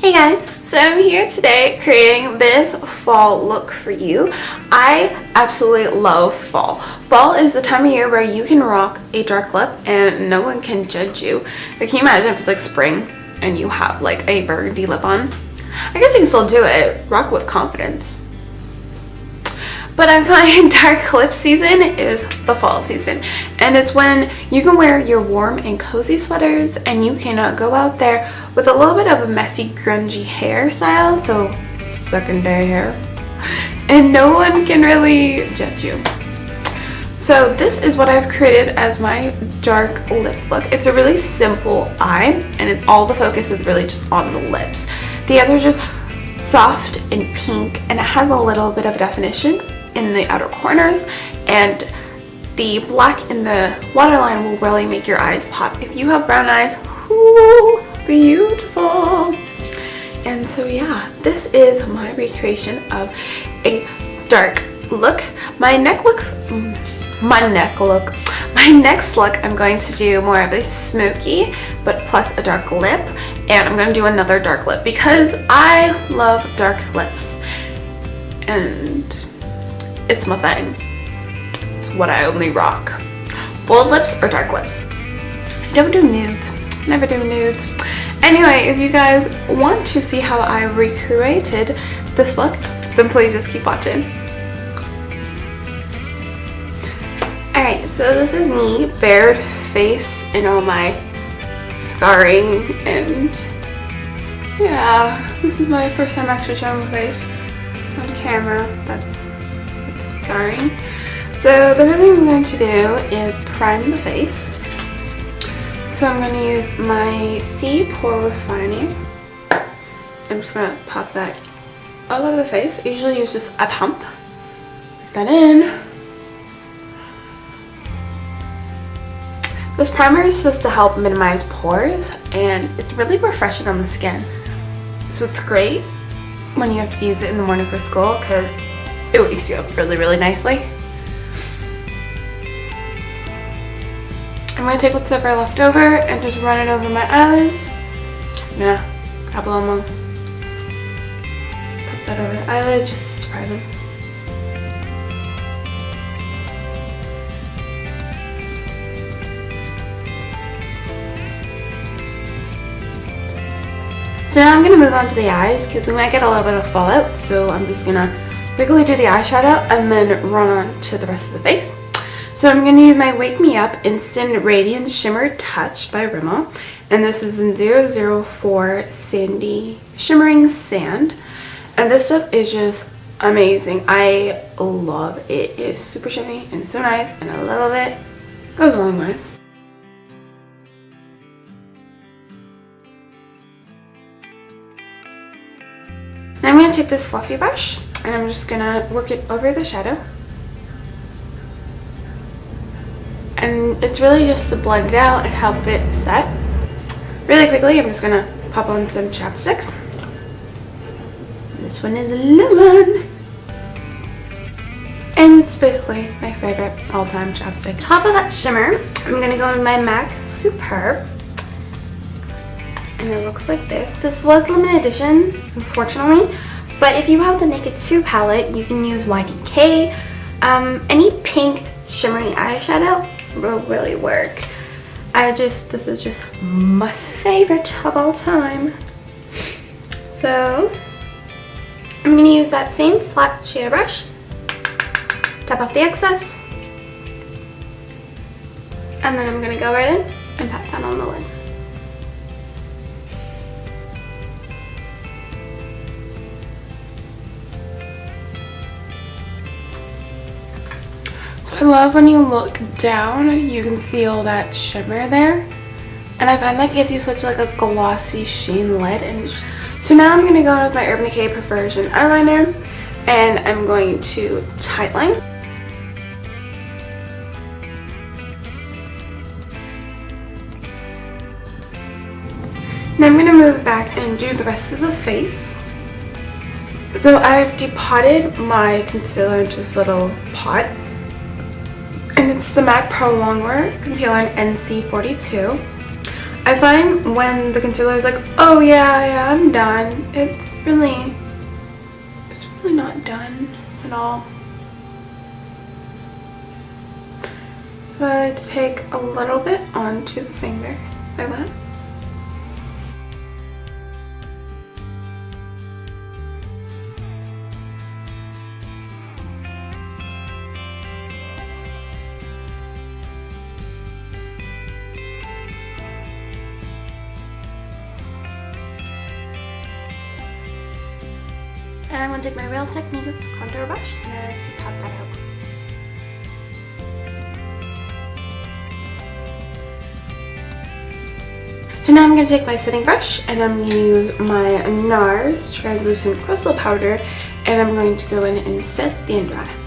Hey guys, so I'm here today creating this fall look for you. I absolutely love fall. Fall is the time of year where you can rock a dark lip and no one can judge you. Like, can you imagine if it's like spring and you have like a burgundy lip on? I guess you can still do it. Rock with confidence. But I find dark lip season is the fall season, and it's when you can wear your warm and cozy sweaters and you can go out there with a little bit of a messy grungy hairstyle, so secondary hair, and no one can really judge you. So this is what I've created as my dark lip look. It's a really simple eye, and all the focus is really just on the lips. The other is just soft and pink, and it has a little bit of definition in the outer corners, and the black in the waterline will really make your eyes pop. If you have brown eyes, ooh, beautiful. And so yeah, this is my recreation of a dark look. My next look I'm going to do more of a smoky but plus a dark lip, and I'm going to do another dark lip because I love dark lips and it's my thing. It's what I only rock. Bold lips or dark lips. I don't do nudes. Never do nudes. Anyway, if you guys want to see how I recreated this look, then please just keep watching. Alright, so this is me, bared face and all my scarring, and yeah, this is my first time actually showing my face on camera. That's scarring. So the first thing I'm going to do is prime the face. So I'm going to use my C Pore Refining. I'm just going to pop that all over the face. I usually use just a pump. Put that in. This primer is supposed to help minimize pores, and it's really refreshing on the skin. So it's great when you have to use it in the morning for school because it wakes you up really, really nicely. I'm going to take what's ever left over and just run it over my eyelids. I'm going to grab a little more. Put that over the eyelid just to prime them. So now I'm going to move on to the eyes because we might get a little bit of fallout. So I'm just going to quickly do the eyeshadow and then run on to the rest of the face. So I'm going to use my Wake Me Up Instant Radiance Shimmer Touch by Rimmel. And this is in 004 Sandy Shimmering Sand. And this stuff is just amazing. I love it. It is super shimmy and so nice, and a little bit goes a long way. Now I'm going to take this fluffy brush and I'm just going to work it over the shadow. And it's really just to blend it out and help it set. Really quickly, I'm just going to pop on some chapstick. This one is Lemon. And it's basically my favorite all-time chapstick. Top of that shimmer, I'm going to go in my MAC Superb. And it looks like this. This was limited edition, unfortunately. But if you have the Naked 2 palette, you can use YDK. Any pink shimmery eyeshadow will really work. This is just my favorite of all time. So I'm going to use that same flat shader brush. Tap off the excess. And then I'm going to go right in and pat that on the lid. I love when you look down, you can see all that shimmer there, and I find that gives you such like a glossy sheen lid. And so now I'm going to go in with my Urban Decay Perversion eyeliner, and I'm going to tightline. Now I'm going to move back and do the rest of the face. So I've depotted my concealer into this little pot. And it's the MAC Pro Longwear Concealer in NC42. I find when the concealer is like, oh yeah, I'm done, it's really not done at all. So I like to take a little bit onto the finger, like that. And I'm going to take my Real Techniques contour brush and I like to pat that out. So now I'm going to take my setting brush and I'm going to use my NARS Translucent Crystal Powder and I'm going to go in and set the under eye.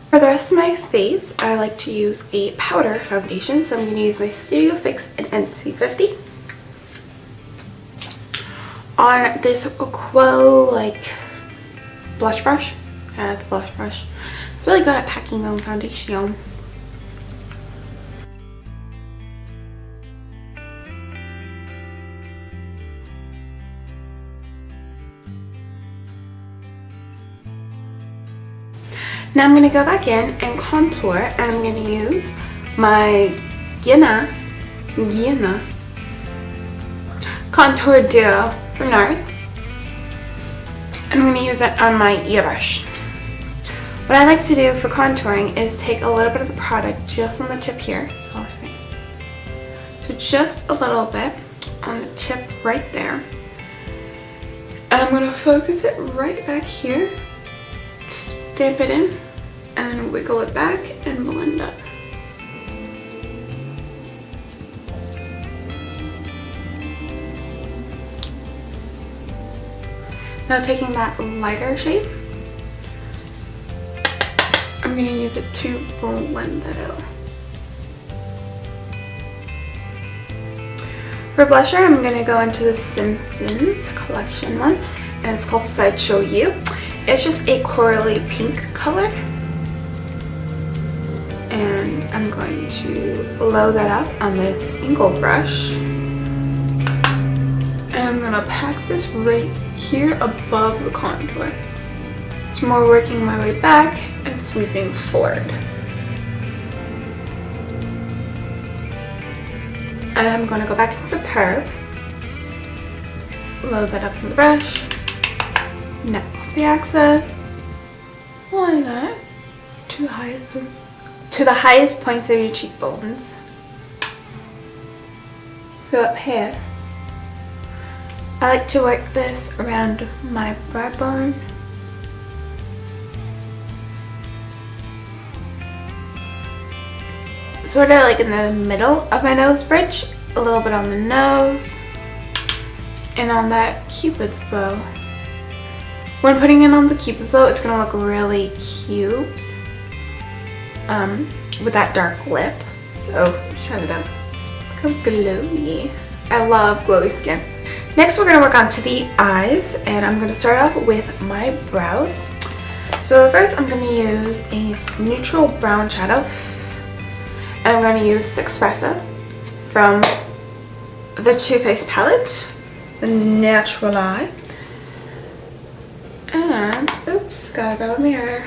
For the rest of my face, I like to use a powder foundation, so I'm going to use my Studio Fix in NC50 on this Quo like blush brush. It's a blush brush. It's really good at packing on foundation. Now I'm going to go back in and contour, and I'm going to use my Gina Contour Duo from NARS. I'm going to use it on my ear brush. What I like to do for contouring is take a little bit of the product just on the tip here. So just a little bit on the tip right there. And I'm going to focus it right back here. Stamp it in and wiggle it back and blend up. Now taking that lighter shade, I'm going to use it to blend that out. For blusher, I'm going to go into the Simpsons collection one, and it's called Sideshow You. It's just a corally pink color. And I'm going to blow that up on this angle brush. And I'm going to pack this right here above the contour. So more working my way back and sweeping forward. And I'm going to go back to Superb. Load that up in the brush. Now off the excess. Line that to the highest points of your cheekbones. So up here, I like to work this around my brow bone. Sort of like in the middle of my nose bridge, a little bit on the nose, and on that cupid's bow. When putting it on the cupid's bow, it's going to look really cute with that dark lip. So try it out. Look how glowy. I love glowy skin. Next we're going to work on to the eyes, and I'm going to start off with my brows. So first I'm going to use a neutral brown shadow, and I'm going to use Espresso from the Too Faced palette, the Natural Eye. And, oops, gotta grab a mirror.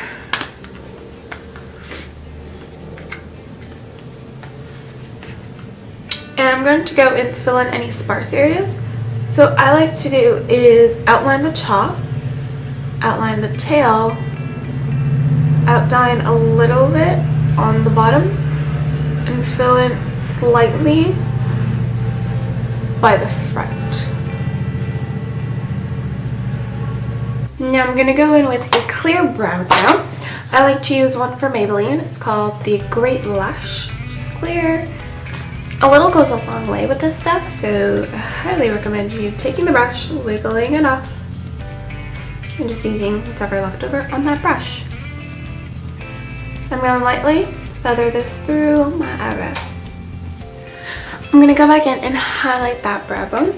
And I'm going to go and fill in any sparse areas. So I like to do is outline the top, outline the tail, outline a little bit on the bottom, and fill in slightly by the front. Now I'm going to go in with a clear brow gel. I like to use one from Maybelline. It's called the Great Lash. It's clear. A little goes a long way with this stuff, so I highly recommend you taking the brush, wiggling it off, and just using whatever left over on that brush. I'm going to lightly feather this through my eyebrow. I'm gonna go back in and highlight that brow bone.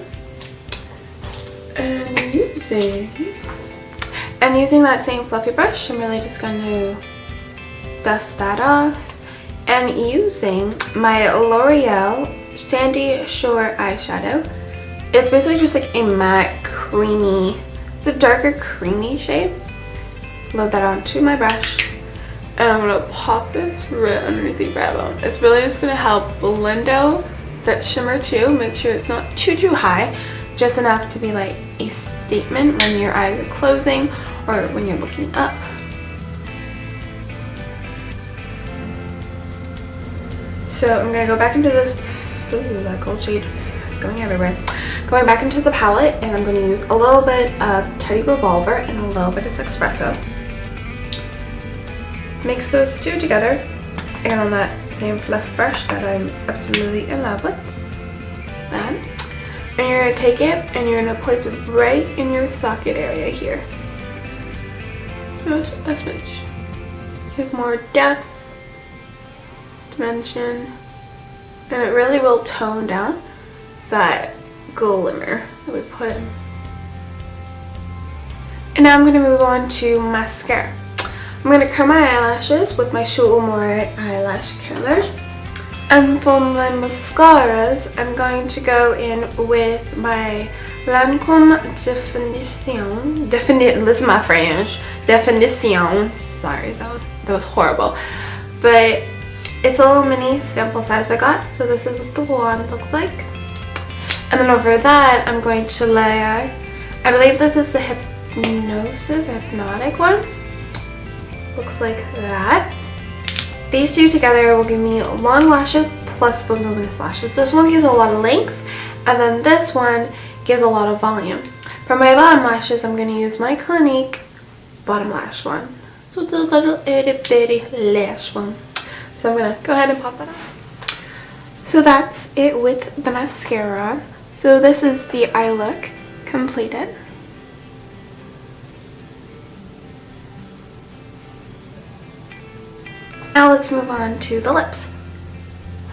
And using that same fluffy brush, I'm really just going to dust that off. And using my L'Oreal Sandy Shore eyeshadow, it's basically just like a matte creamy, it's a darker creamy shade. Load that onto my brush, and I'm gonna pop this right underneath the brow bone. It's really just gonna help blend out that shimmer too. Make sure it's not too high, just enough to be like a statement when your eyes are closing or when you're looking up. So I'm gonna go back into this, ooh, that gold shade is going everywhere. Going back into the palette, and I'm gonna use a little bit of Teddy Revolver and a little bit of Espresso. Mix those two together, and on that same fluff brush that I'm absolutely in love with. That. And you're gonna take it and you're gonna place it right in your socket area here. Just a smidge. Gives more depth, dimension, and it really will tone down that glimmer that we put in. And now I'm going to move on to mascara. I'm going to curl my eyelashes with my Shu Uemura eyelash curler. And for my mascaras, I'm going to go in with my Lancome Definition. Listen, my French. Definition. Sorry, that was horrible. But it's a little mini sample size I got, so this is what the wand looks like. And then over that, I'm going to layer, I believe this is the Hypnotic one. Looks like that. These two together will give me long lashes plus voluminous lashes. This one gives a lot of length, and then this one gives a lot of volume. For my bottom lashes, I'm going to use my Clinique bottom lash one. So the little itty bitty lash one. So I'm going to go ahead and pop that on. So that's it with the mascara. So this is the eye look completed. Now let's move on to the lips.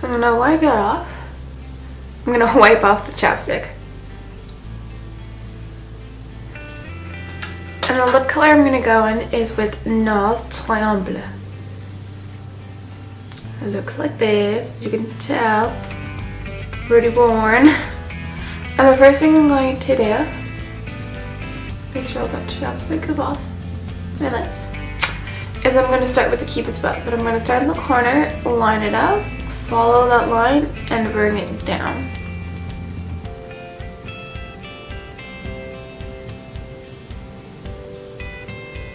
I'm going to wipe it off. I'm going to wipe off the chapstick. And the lip color I'm going to go in is with Nars Tremble. It looks like this, as you can tell, it's pretty worn. And the first thing I'm going to do, make sure that chapstick is off my lips, is I'm going to start with the Cupid's bow. But I'm going to start in the corner, line it up, follow that line, and bring it down.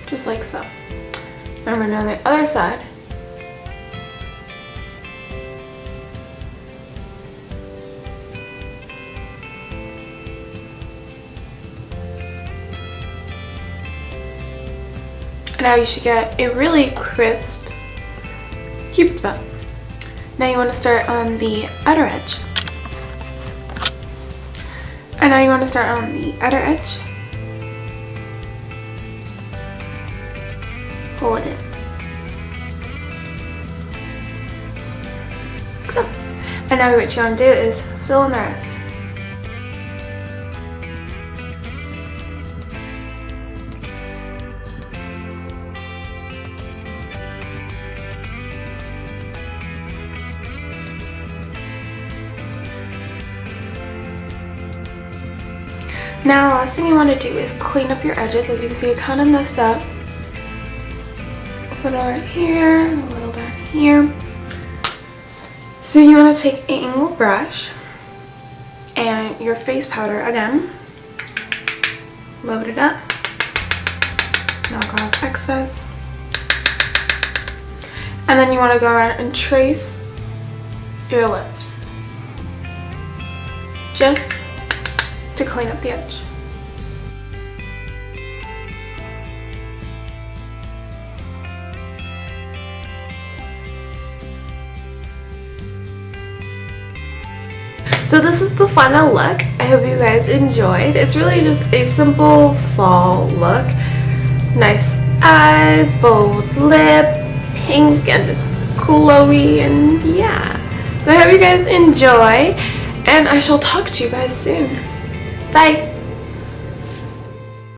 Just like so. And we're doing the other side. Now you should get a really crisp Cupid's bow. Now you want to start on the outer edge. And now you want to start on the outer edge. Pull it in. Like so. And now what you want to do is fill in the rest. Now, the last thing you want to do is clean up your edges. As you can see, it kind of messed up. A little right here, a little down here. So you want to take an angled brush and your face powder again. Load it up. Knock off excess. And then you want to go around and trace your lips. Just to clean up the edge. So this is the final look. I hope you guys enjoyed. It's really just a simple fall look. Nice eyes, bold lip, pink, and just glowy, and yeah. So I hope you guys enjoy, and I shall talk to you guys soon. Bye!